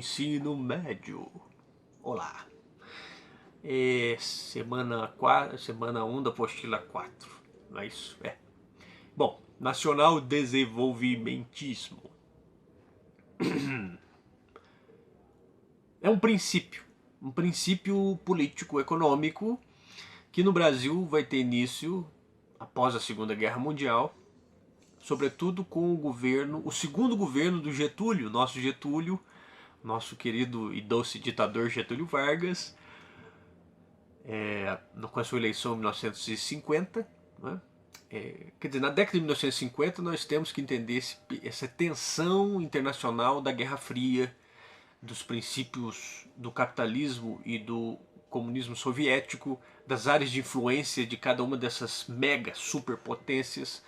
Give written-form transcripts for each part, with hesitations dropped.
ensino médio. Olá. Semana 1 da apostila 4. Não é isso? É. Bom, nacional desenvolvimentismo. É um princípio político-econômico que no Brasil vai ter início após a Segunda Guerra Mundial, sobretudo com o segundo governo do Getúlio, nosso querido e doce ditador Getúlio Vargas, com a sua eleição em 1950. Né? Quer dizer, na década de 1950 nós temos que entender essa tensão internacional da Guerra Fria, dos princípios do capitalismo e do comunismo soviético, das áreas de influência de cada uma dessas mega superpotências.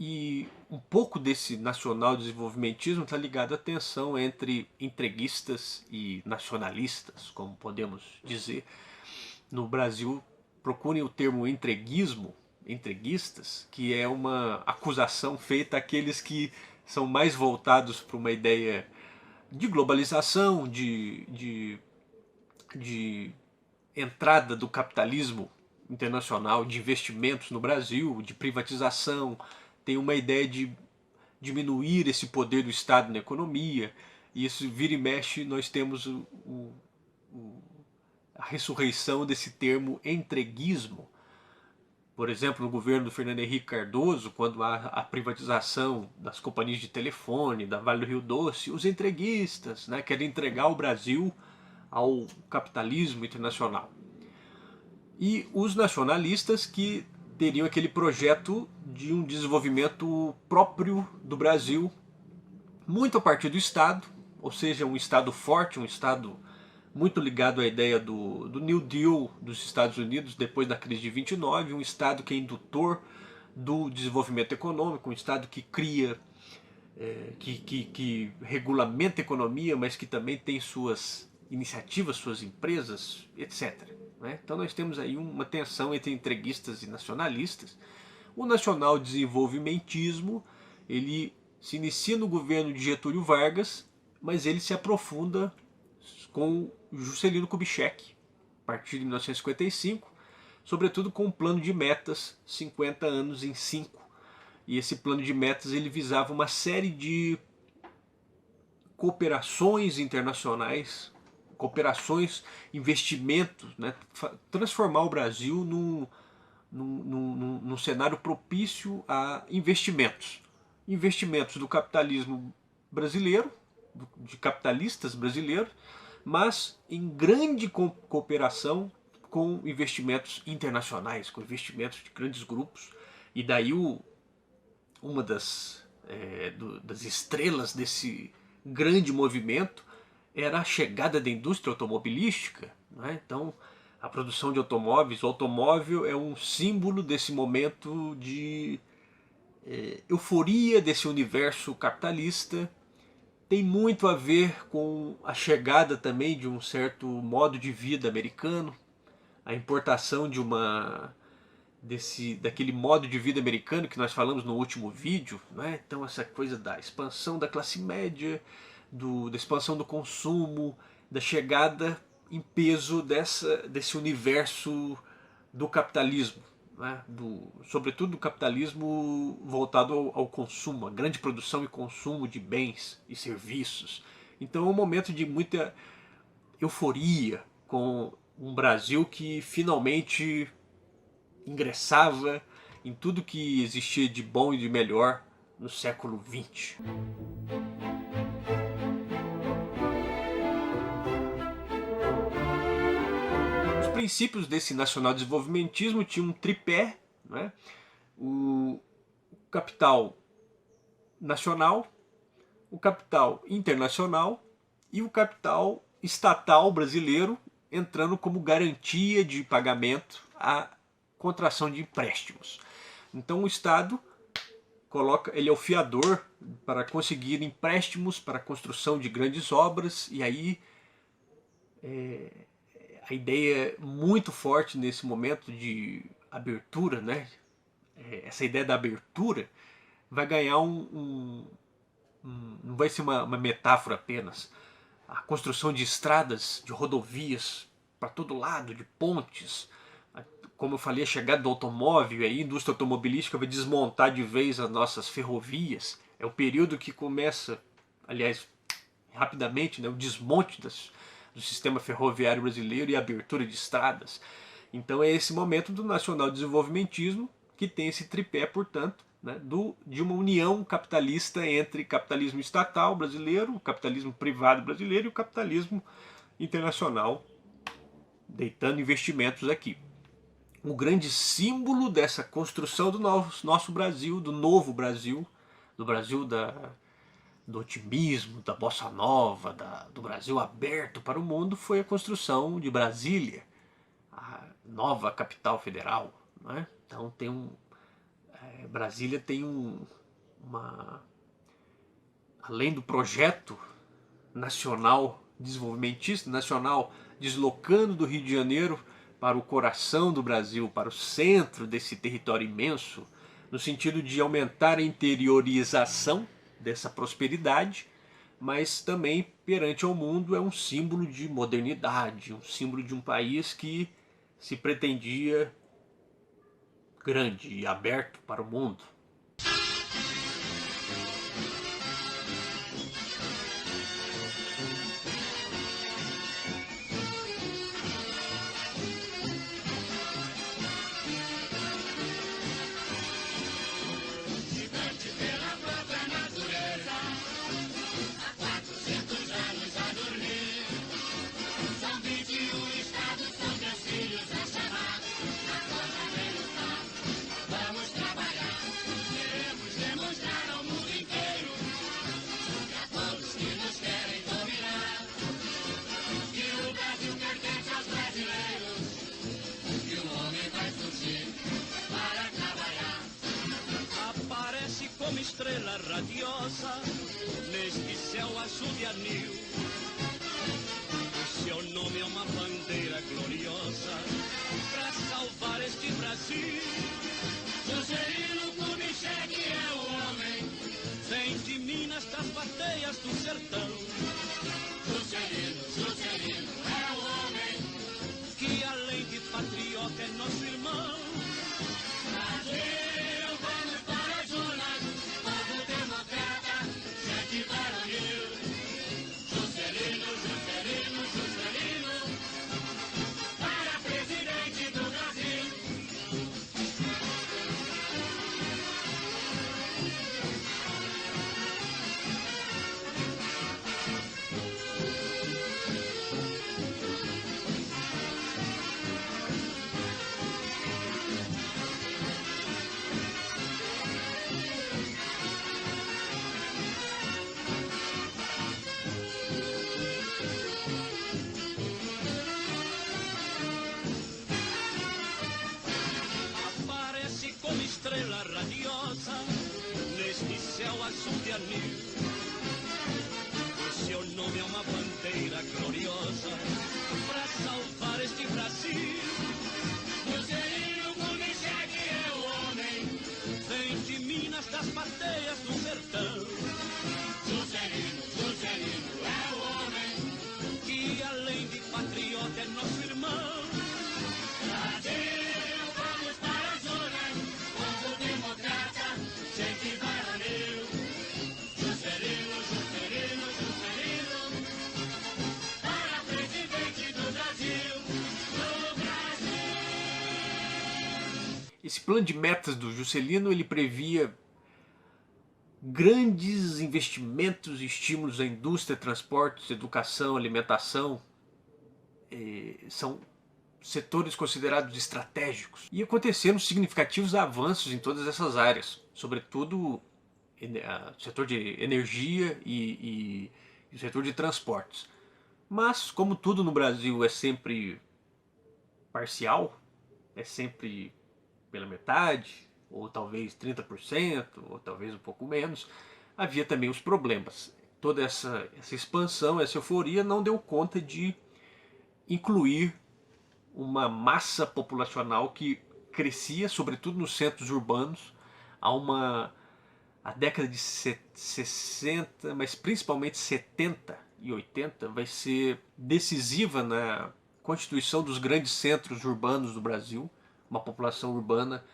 E um pouco desse nacional desenvolvimentismo está ligado à tensão entre entreguistas e nacionalistas, como podemos dizer. No Brasil, procurem o termo entreguistas, que é uma acusação feita àqueles que são mais voltados para uma ideia de globalização, de entrada do capitalismo internacional, de investimentos no Brasil, de privatização. Tem uma ideia de diminuir esse poder do Estado na economia. E isso vira e mexe, nós temos a ressurreição desse termo entreguismo. Por exemplo, no governo do Fernando Henrique Cardoso, quando há a privatização das companhias de telefone, da Vale do Rio Doce, os entreguistas, né, querem entregar o Brasil ao capitalismo internacional. E os nacionalistas que teriam aquele projeto de um desenvolvimento próprio do Brasil, muito a partir do Estado, ou seja, um Estado forte, um Estado muito ligado à ideia do New Deal dos Estados Unidos depois da crise de 29, um Estado que é indutor do desenvolvimento econômico, um Estado que cria, que regulamenta a economia, mas que também tem suas iniciativas, suas empresas, etc. Né? Então nós temos aí uma tensão entre entreguistas e nacionalistas. O nacional desenvolvimentismo, ele se inicia no governo de Getúlio Vargas, mas ele se aprofunda com Juscelino Kubitschek, a partir de 1955, sobretudo com um plano de metas, 50 anos em 5. E esse plano de metas ele visava uma série de cooperações internacionais, investimentos, né? Transformar o Brasil num cenário propício a investimentos. Investimentos do capitalismo brasileiro, de capitalistas brasileiros, mas em grande cooperação com investimentos internacionais, com investimentos de grandes grupos. E daí uma das estrelas desse grande movimento era a chegada da indústria automobilística. Né? Então, a produção de automóveis, o automóvel é um símbolo desse momento de euforia desse universo capitalista. Tem muito a ver com a chegada também de um certo modo de vida americano, a importação daquele modo de vida americano que nós falamos no último vídeo, né? Então essa coisa da expansão da classe média, da expansão do consumo, da chegada em peso desse universo do capitalismo, né? Sobretudo do capitalismo voltado ao consumo, a grande produção e consumo de bens e serviços. Então é um momento de muita euforia com um Brasil que finalmente ingressava em tudo que existia de bom e de melhor no século XX. Os princípios desse nacional-desenvolvimentismo tinham um tripé, né? O capital nacional, o capital internacional e o capital estatal brasileiro entrando como garantia de pagamento à contração de empréstimos. Então o Estado ele é o fiador para conseguir empréstimos para a construção de grandes obras, e aí a ideia muito forte nesse momento de abertura, né? Essa ideia da abertura vai ganhar não vai ser uma metáfora apenas, a construção de estradas, de rodovias para todo lado, de pontes. Como eu falei, a chegada do automóvel, a indústria automobilística vai desmontar de vez as nossas ferrovias. É o período que começa, aliás, rapidamente, né, o desmonte do sistema ferroviário brasileiro e a abertura de estradas. Então é esse momento do nacional desenvolvimentismo que tem esse tripé, portanto, né, de uma união capitalista entre capitalismo estatal brasileiro, o capitalismo privado brasileiro e o capitalismo internacional, deitando investimentos aqui. O grande símbolo dessa construção do nosso Brasil, do novo Brasil, do Brasil do otimismo, da bossa nova, do Brasil aberto para o mundo, foi a construção de Brasília, a nova capital federal. Né? Então Brasília tem além do projeto nacional desenvolvimentista, nacional deslocando do Rio de Janeiro para o coração do Brasil, para o centro desse território imenso, no sentido de aumentar a interiorização dessa prosperidade, mas também perante ao mundo é um símbolo de modernidade, um símbolo de um país que se pretendia grande e aberto para o mundo. Como estrela radiosa neste céu azul de anil, o seu nome é uma bandeira gloriosa para salvar este Brasil. Juscelino Kubitschek é o homem, vem de Minas, das bateias do sertão. Juscelino é o homem que além de patriota é nosso irmão. Brasil, vamos para as urnas, povo democrata, gente varonil. Juscelino, para presidente do Brasil. Estrela radiosa neste céu azul de anil, o seu nome é uma bandeira gloriosa para salvar este Brasil. Juscelino Kubitschek é o homem, vem de Minas, das bateias do sertão. Juscelino é o homem que além de patriota é nosso irmão. Brasil, vamos para as urnas, povo democrata, gente varonil. Juscelino, para presidente do Brasil, Esse plano de metas do Juscelino, ele previa grandes investimentos e estímulos à indústria, transportes, educação, alimentação. São setores considerados estratégicos. E aconteceram significativos avanços em todas essas áreas, sobretudo o setor de energia e o setor de transportes. Mas, como tudo no Brasil é sempre parcial, é sempre pela metade, ou talvez 30%, ou talvez um pouco menos, havia também os problemas. Toda essa expansão, essa euforia não deu conta de incluir uma massa populacional que crescia, sobretudo nos centros urbanos, a década de 60, mas principalmente 70, 1980 vai ser decisiva na constituição dos grandes centros urbanos do Brasil, uma população urbana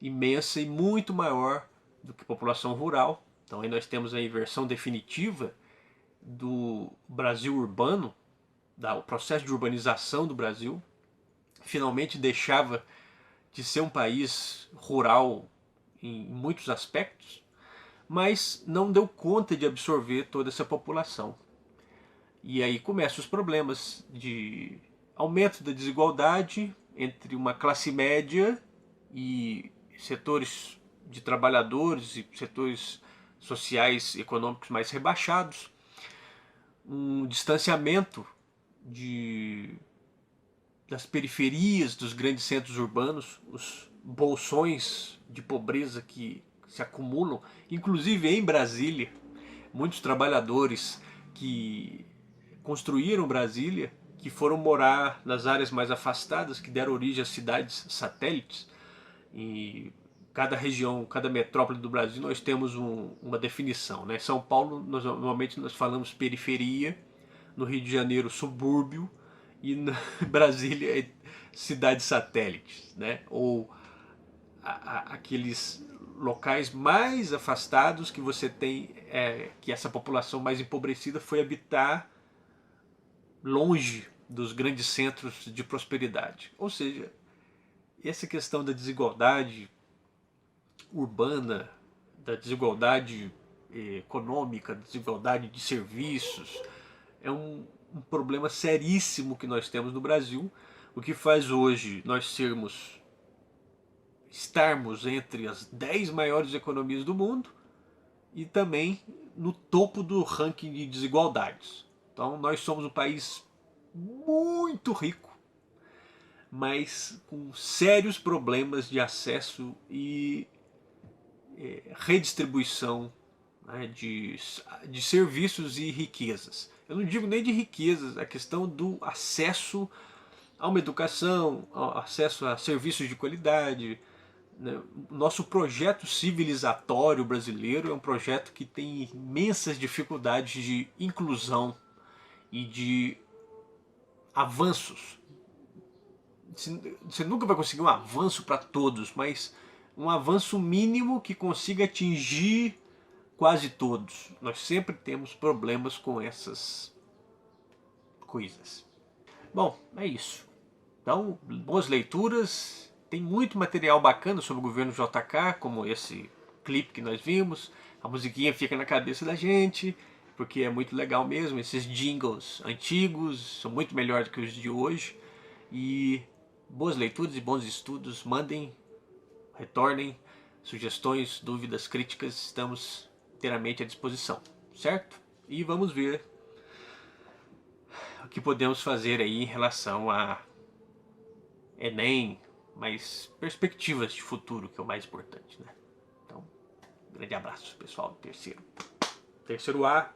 imensa e muito maior do que a população rural. Então aí nós temos a inversão definitiva do Brasil urbano, o processo de urbanização do Brasil. Finalmente deixava de ser um país rural em muitos aspectos, mas não deu conta de absorver toda essa população. E aí começam os problemas de aumento da desigualdade entre uma classe média e setores de trabalhadores e setores sociais e econômicos mais rebaixados, um distanciamento das periferias dos grandes centros urbanos, os bolsões de pobreza que se acumulam, inclusive em Brasília. Muitos trabalhadores que construíram Brasília, que foram morar nas áreas mais afastadas, que deram origem às cidades satélites. E cada região, cada metrópole do Brasil, nós temos uma definição, né? São Paulo, normalmente nós falamos periferia, no Rio de Janeiro, subúrbio, e na Brasília, cidades satélites, né? Ou aqueles locais mais afastados que você tem, que essa população mais empobrecida foi habitar longe dos grandes centros de prosperidade. Ou seja, essa questão da desigualdade urbana, da desigualdade econômica, da desigualdade de serviços, é um problema seríssimo que nós temos no Brasil, o que faz hoje nós estarmos entre as 10 maiores economias do mundo e também no topo do ranking de desigualdades. Então nós somos um país muito rico, mas com sérios problemas de acesso e redistribuição, né, de serviços e riquezas. Eu não digo nem de riquezas, a questão do acesso a uma educação, acesso a serviços de qualidade. Nosso projeto civilizatório brasileiro é um projeto que tem imensas dificuldades de inclusão e de avanços. Você nunca vai conseguir um avanço para todos, mas um avanço mínimo que consiga atingir quase todos. Nós sempre temos problemas com essas coisas. Bom, é isso. Então, boas leituras. Tem muito material bacana sobre o governo JK, como esse clipe que nós vimos. A musiquinha fica na cabeça da gente, porque é muito legal mesmo. Esses jingles antigos são muito melhores do que os de hoje. E boas leituras e bons estudos. Mandem, retornem sugestões, dúvidas, críticas. Estamos inteiramente à disposição, certo? E vamos ver o que podemos fazer aí em relação a Enem, mas perspectivas de futuro, que é o mais importante, né? Então, grande abraço, pessoal do terceiro A.